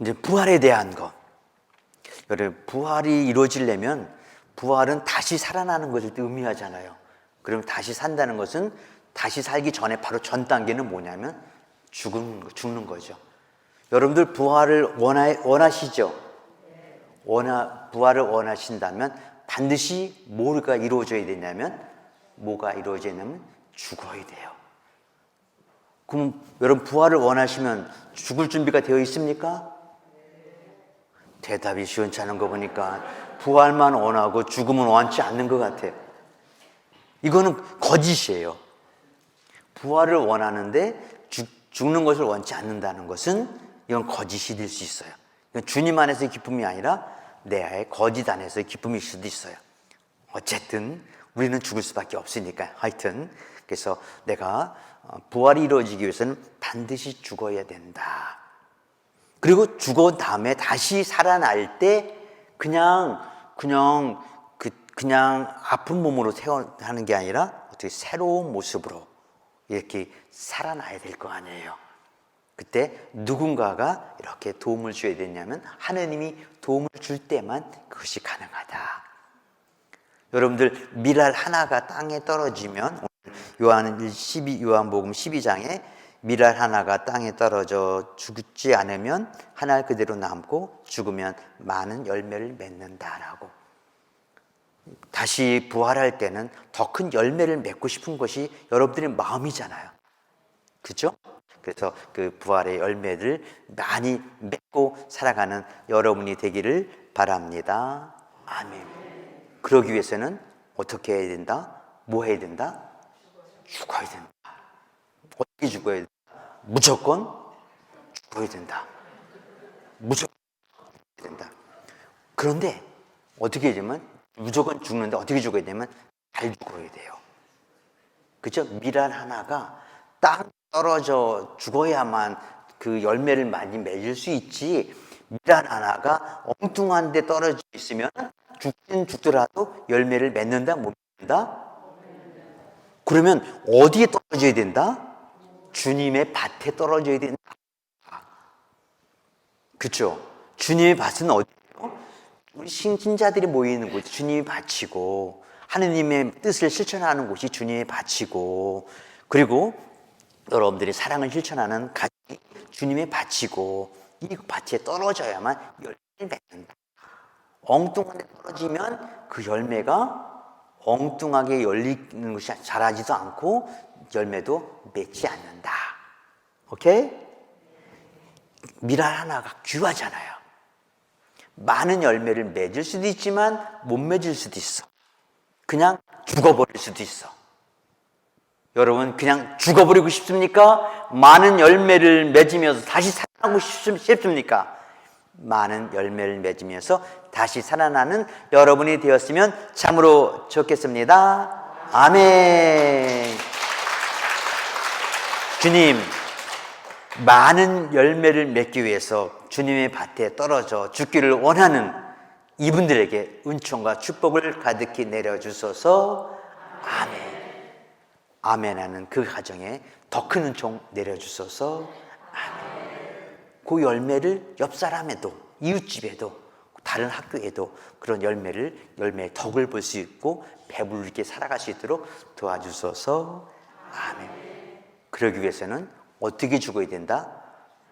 이제 부활에 대한 거. 여러분, 부활이 이루어지려면 부활은 다시 살아나는 것을 의미하잖아요. 그럼 다시 산다는 것은 다시 살기 전에 바로 전 단계는 뭐냐면 죽는 거죠. 여러분들 부활을 원하시죠? 부활을 원하신다면 반드시 뭐가 이루어져야 되냐면 죽어야 돼요. 그럼 여러분 부활을 원하시면 죽을 준비가 되어 있습니까? 대답이 시원치 않은 거 보니까 부활만 원하고 죽음은 원치 않는 것 같아요. 이거는 거짓이에요. 부활을 원하는데 죽는 것을 원치 않는다는 것은 이건 거짓이 될 수 있어요. 이건 주님 안에서의 기쁨이 아니라 내 거짓 안에서의 기쁨일 수도 있어요. 어쨌든 우리는 죽을 수밖에 없으니까 하여튼 그래서 내가 부활이 이루어지기 위해서는 반드시 죽어야 된다. 그리고 죽은 다음에 다시 살아날 때 그냥 아픈 몸으로 태어나는 게 아니라 어떻게 새로운 모습으로 이렇게 살아나야 될 거 아니에요. 그때 누군가가 이렇게 도움을 줘야 되냐면 하느님이 도움을 줄 때만 그것이 가능하다. 여러분들 밀알 하나가 땅에 떨어지면 요한복음 12장에 밀알 하나가 땅에 떨어져 죽지 않으면 하나 그대로 남고 죽으면 많은 열매를 맺는다라고. 다시 부활할 때는 더 큰 열매를 맺고 싶은 것이 여러분들의 마음이잖아요. 그렇죠? 그래서 그 부활의 열매를 많이 맺고 살아가는 여러분이 되기를 바랍니다. 아멘. 그러기 위해서는 어떻게 해야 된다? 뭐 해야 된다? 죽어야 된다. 어떻게 죽어야 된다? 무조건 죽어야 된다. 무조건 죽어야 된다. 그런데 어떻게 해야 되면 무조건 죽는데 어떻게 죽어야 되면 잘 죽어야 돼요. 그죠? 밀알 하나가 땅 떨어져 죽어야만 그 열매를 많이 맺을 수 있지, 밀알 하나가 엉뚱한 데 떨어져 있으면 죽긴 죽더라도 열매를 맺는다? 못 맺는다? 그러면 어디에 떨어져야 된다? 주님의 밭에 떨어져야 된다. 그렇죠? 주님의 밭은 어디예요? 우리 신자들이 모이는 곳이 주님의 밭이고 하느님의 뜻을 실천하는 곳이 주님의 밭이고, 그리고 여러분들이 사랑을 실천하는 가정이 주님의 밭이고, 이 밭에 떨어져야만 열매를 맺는다. 엉뚱한 데 떨어지면 그 열매가 엉뚱하게 열리는 것이 자라지도 않고 열매도 맺지 않는다. 오케이? 밀알 하나가 귀하잖아요. 많은 열매를 맺을 수도 있지만 못 맺을 수도 있어. 그냥 죽어버릴 수도 있어. 여러분 그냥 죽어버리고 싶습니까? 많은 열매를 맺으면서 다시 살아나고 싶습니까? 많은 열매를 맺으면서 다시 살아나는 여러분이 되었으면 참으로 좋겠습니다. 아멘. 주님, 많은 열매를 맺기 위해서 주님의 밭에 떨어져 죽기를 원하는 이분들에게 은총과 축복을 가득히 내려주소서. 아멘. 아멘하는 그 가정에 더 큰 은총 내려주소서. 아멘. 그 열매를 옆 사람에도, 이웃집에도, 다른 학교에도 그런 열매의 덕을 볼 수 있고 배부르게 살아갈 수 있도록 도와주소서. 아멘. 그러기 위해서는 어떻게 죽어야 된다?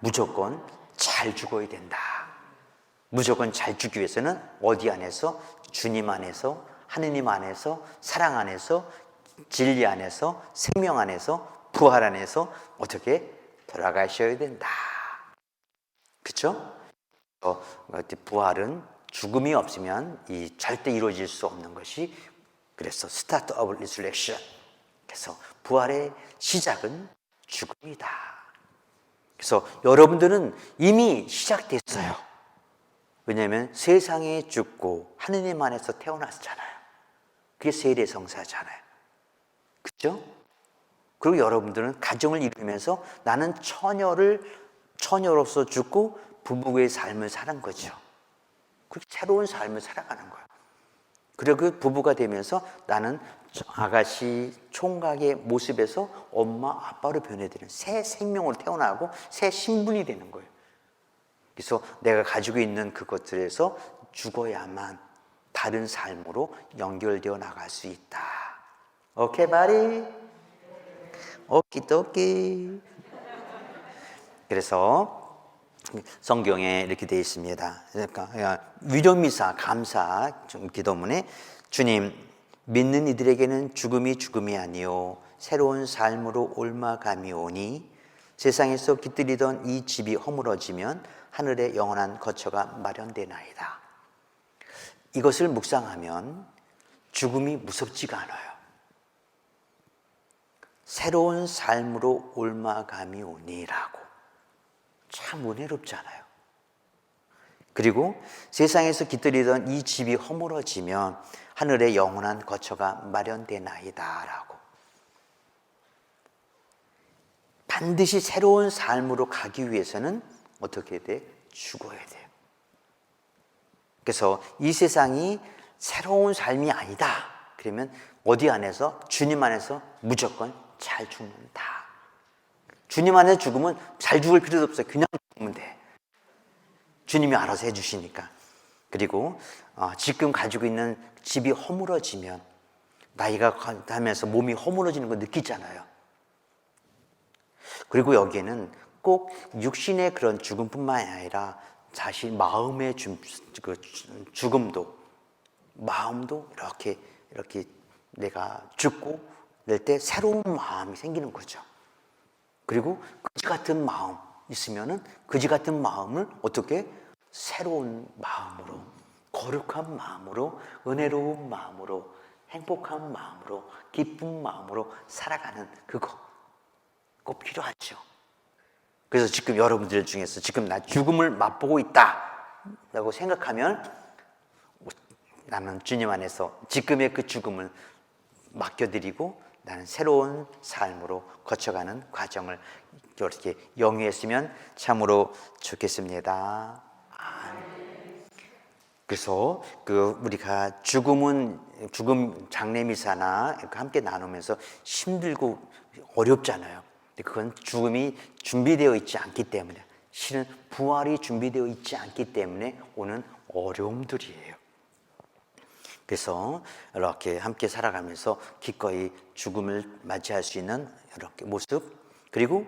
무조건 잘 죽어야 된다. 무조건 잘 죽기 위해서는 어디 안에서? 주님 안에서, 하느님 안에서, 사랑 안에서, 진리 안에서, 생명 안에서, 부활 안에서 어떻게 돌아가셔야 된다. 그렇죠? 부활은 죽음이 없으면 절대 이루어질 수 없는 것이, 그래서 스타트 오브 리surrection. 그래서 부활의 시작은 죽음이다. 그래서 여러분들은 이미 시작됐어요. 왜냐하면 세상에 죽고 하느님 안에서 태어났잖아요. 그게 세례성사잖아요. 그렇죠? 그리고 여러분들은 가정을 이루면서 나는 처녀로서 죽고 부부의 삶을 사는 거죠. 그렇게 새로운 삶을 살아가는 거예요. 그리고 그 부부가 되면서 나는 아가씨 총각의 모습에서 엄마 아빠로 변해드는 새 생명으로 태어나고 새 신분이 되는 거예요. 그래서 내가 가지고 있는 그것들에서 죽어야만 다른 삶으로 연결되어 나갈 수 있다. 오케이, 바리? 오키도키. 그래서 성경에 이렇게 되어 있습니다. 그러니까 위로미사 감사 기도문에 주님, 믿는 이들에게는 죽음이 아니요 새로운 삶으로 옮아감이 오니 세상에서 깃들이던 이 집이 허물어지면 하늘의 영원한 거처가 마련되나이다. 이것을 묵상하면 죽음이 무섭지가 않아요. 새로운 삶으로 옮아감이 오니라고. 참 은혜롭잖아요. 그리고 세상에서 깃들이던 이 집이 허물어지면 하늘의 영원한 거처가 마련되나이다 라고. 반드시 새로운 삶으로 가기 위해서는 어떻게 돼? 죽어야 돼요. 그래서 이 세상이 새로운 삶이 아니다. 그러면 어디 안에서? 주님 안에서 무조건 잘 죽는다. 주님 안에서 죽으면 잘 죽을 필요도 없어요. 그냥 죽으면 돼. 주님이 알아서 해주시니까. 그리고 지금 가지고 있는 집이 허물어지면 나이가 가면서 몸이 허물어지는 거 느끼잖아요. 그리고 여기에는 꼭 육신의 그런 죽음뿐만 아니라 자신 마음의 죽음도, 마음도 이렇게 내가 죽고 낼 때 새로운 마음이 생기는 거죠. 그리고 그지 같은 마음 있으면은 그지 같은 마음을 어떻게 새로운 마음으로, 거룩한 마음으로, 은혜로운 마음으로, 행복한 마음으로, 기쁜 마음으로 살아가는 그거 꼭 필요하죠. 그래서 지금 여러분들 중에서 지금 나 죽음을 맛보고 있다라고 생각하면 나는 주님 안에서 지금의 그 죽음을 맡겨드리고 나는 새로운 삶으로 거쳐가는 과정을 이렇게 영위했으면 참으로 좋겠습니다. 그래서 우리가 죽음 장례미사나 함께 나누면서 힘들고 어렵잖아요. 근데 그건 죽음이 준비되어 있지 않기 때문에, 실은 부활이 준비되어 있지 않기 때문에 오는 어려움들이에요. 그래서 이렇게 함께 살아가면서 기꺼이 죽음을 맞이할 수 있는 이렇게 모습, 그리고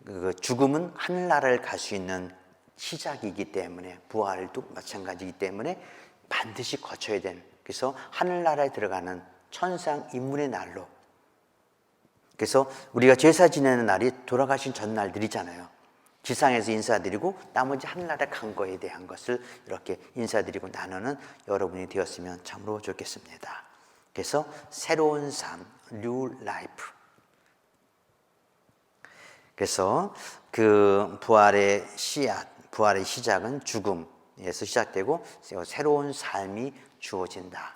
그 죽음은 하늘나라를 갈 수 있는 시작이기 때문에, 부활도 마찬가지이기 때문에 반드시 거쳐야 되는, 그래서 하늘나라에 들어가는 천상 인문의 날로, 그래서 우리가 제사 지내는 날이 돌아가신 전날들이잖아요. 지상에서 인사드리고 나머지 하늘나라 간 거에 대한 것을 이렇게 인사드리고 나누는 여러분이 되었으면 참으로 좋겠습니다. 그래서 새로운 삶, new life. 그래서 그 부활의 씨앗, 부활의 시작은 죽음에서 시작되고 새로운 삶이 주어진다.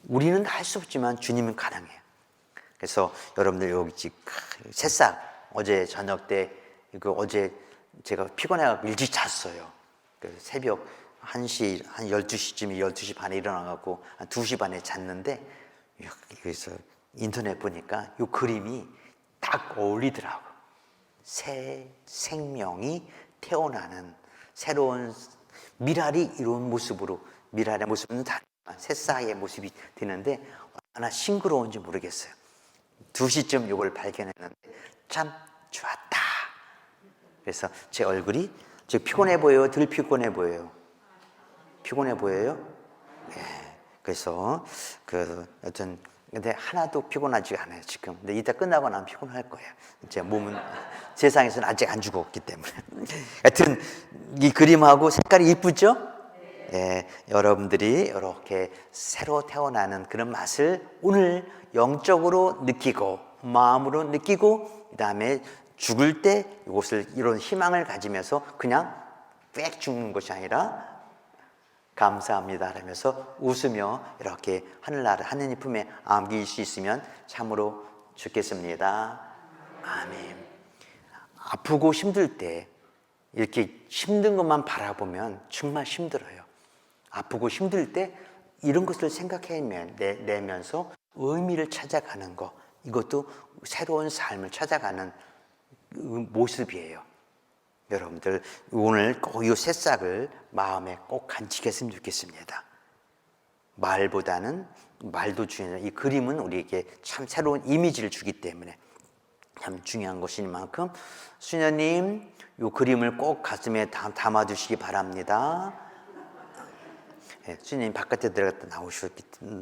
우리는 할 수 없지만 주님은 가능해요. 그래서 여러분들 여기 지금 새싹 어제 저녁 때 어제 제가 피곤해가지고 일찍 잤어요. 새벽 1시, 한 12시쯤에 12시 반에 일어나갖고 한 2시 반에 잤는데 여기서 인터넷 보니까 이 그림이 딱 어울리더라고. 새 생명이 태어나는 새로운 미랄이 이런 모습으로, 미랄의 모습은 다르지만 새싹의 모습이 되는데 얼마나 싱그러운지 모르겠어요. 2시쯤 이걸 발견했는데 참 좋았다. 그래서 제 얼굴이 지금 피곤해 보여요? 덜 피곤해 보여요? 피곤해 보여요? 네. 그래서 여튼 근데 하나도 피곤하지 않아요 지금. 근데 이따 끝나고 나면 피곤할 거예요. 제 몸은 세상에서는 아직 안 죽었기 때문에. 하여튼 이 그림하고 색깔이 이쁘죠? 네. 여러분들이 이렇게 새로 태어나는 그런 맛을 오늘 영적으로 느끼고 마음으로 느끼고, 그 다음에 죽을 때 이것을, 이런 희망을 가지면서 그냥 빽 죽는 것이 아니라 감사합니다 하면서 웃으며 이렇게 하늘나라 하느님 품에 안길 수 있으면 참으로 좋겠습니다. 아멘. 아프고 힘들 때 이렇게 힘든 것만 바라보면 정말 힘들어요. 아프고 힘들 때 이런 것을 생각해내면서 의미를 찾아가는 것, 이것도 새로운 삶을 찾아가는 모습이에요. 여러분들 오늘 꼭 이 새싹을 마음에 꼭 간직했으면 좋겠습니다. 말보다는 말도 중요해요. 이 그림은 우리에게 참 새로운 이미지를 주기 때문에 참 중요한 것인 만큼 수녀님 이 그림을 꼭 가슴에 담아주시기 바랍니다. 네, 수녀님 바깥에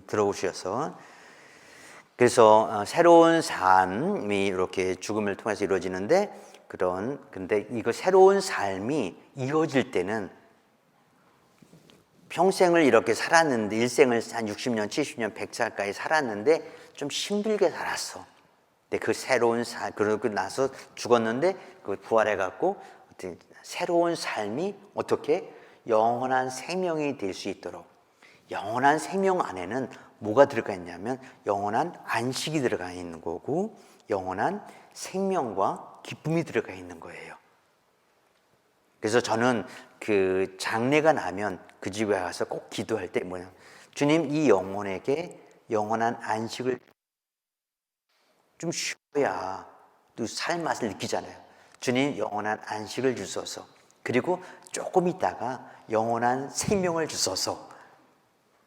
들어오셔서 그래서 새로운 삶이 이렇게 죽음을 통해서 이루어지는데 근데 이거 새로운 삶이 이루어질 때는 평생을 이렇게 살았는데 일생을 한 60년, 70년, 100살까지 살았는데 좀 힘들게 살았어. 근데 그 새로운 삶 그러고 나서 죽었는데 그 부활해 갖고 새로운 삶이 어떻게 영원한 생명이 될 수 있도록 영원한 생명 안에는 뭐가 들어가 있냐면 영원한 안식이 들어가 있는 거고 영원한 생명과 기쁨이 들어가 있는 거예요. 그래서 저는 그 장례가 나면 그 집에 가서 꼭 기도할 때 뭐냐, 주님 이 영혼에게 영원한 안식을 좀 쉬어야 또 살 맛을 느끼잖아요. 주님 영원한 안식을 주소서. 그리고 조금 있다가 영원한 생명을 주소서.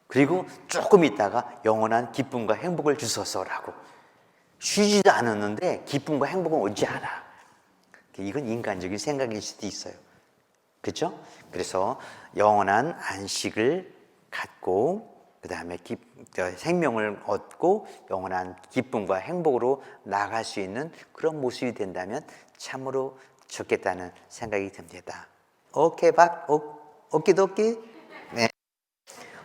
그리고 조금 있다가 영원한 기쁨과 행복을 주소서라고. 쉬지도 않았는데 기쁨과 행복은 오지 않아. 이건 인간적인 생각일 수도 있어요. 그렇죠? 그래서 영원한 안식을 갖고 그 다음에 생명을 얻고 영원한 기쁨과 행복으로 나아갈 수 있는 그런 모습이 된다면 참으로 좋겠다는 생각이 듭니다. 오케이, 오키도키. 네.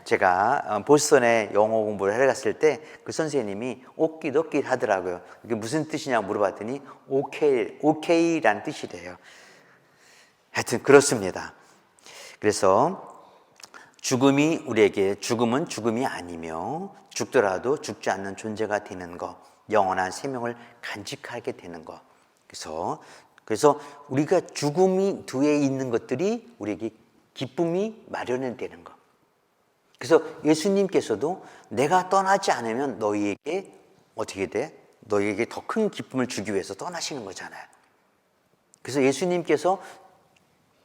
제가 보스턴에 영어 공부를 하러 갔을 때 그 선생님이 오키도키 하더라고요. 이게 무슨 뜻이냐고 물어봤더니 오케이라는 뜻이래요. 하여튼 그렇습니다. 그래서 죽음은 죽음이 아니며 죽더라도 죽지 않는 존재가 되는 것, 영원한 생명을 간직하게 되는 것. 그래서 우리가 죽음이 뒤에 있는 것들이 우리에게 기쁨이 마련되는 것. 그래서 예수님께서도 내가 떠나지 않으면 너희에게 어떻게 돼? 너희에게 더 큰 기쁨을 주기 위해서 떠나시는 거잖아요. 그래서 예수님께서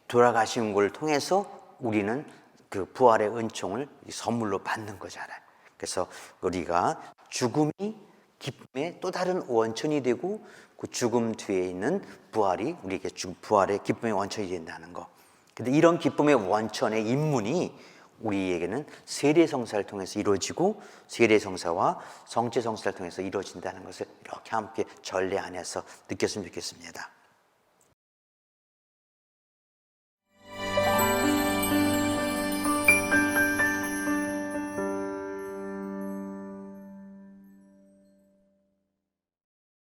돌아가신 걸 통해서 우리는 그 부활의 은총을 선물로 받는 거잖아요. 그래서 우리가 죽음이 기쁨의 또 다른 원천이 되고 그 죽음 뒤에 있는 부활이 우리에게 부활의 기쁨의 원천이 된다는 거. 근데 이런 기쁨의 원천의 입문이 우리에게는 세례성사를 통해서 이루어지고 세례성사와 성체성사를 통해서 이루어진다는 것을 이렇게 함께 전례 안에서 느꼈으면 좋겠습니다.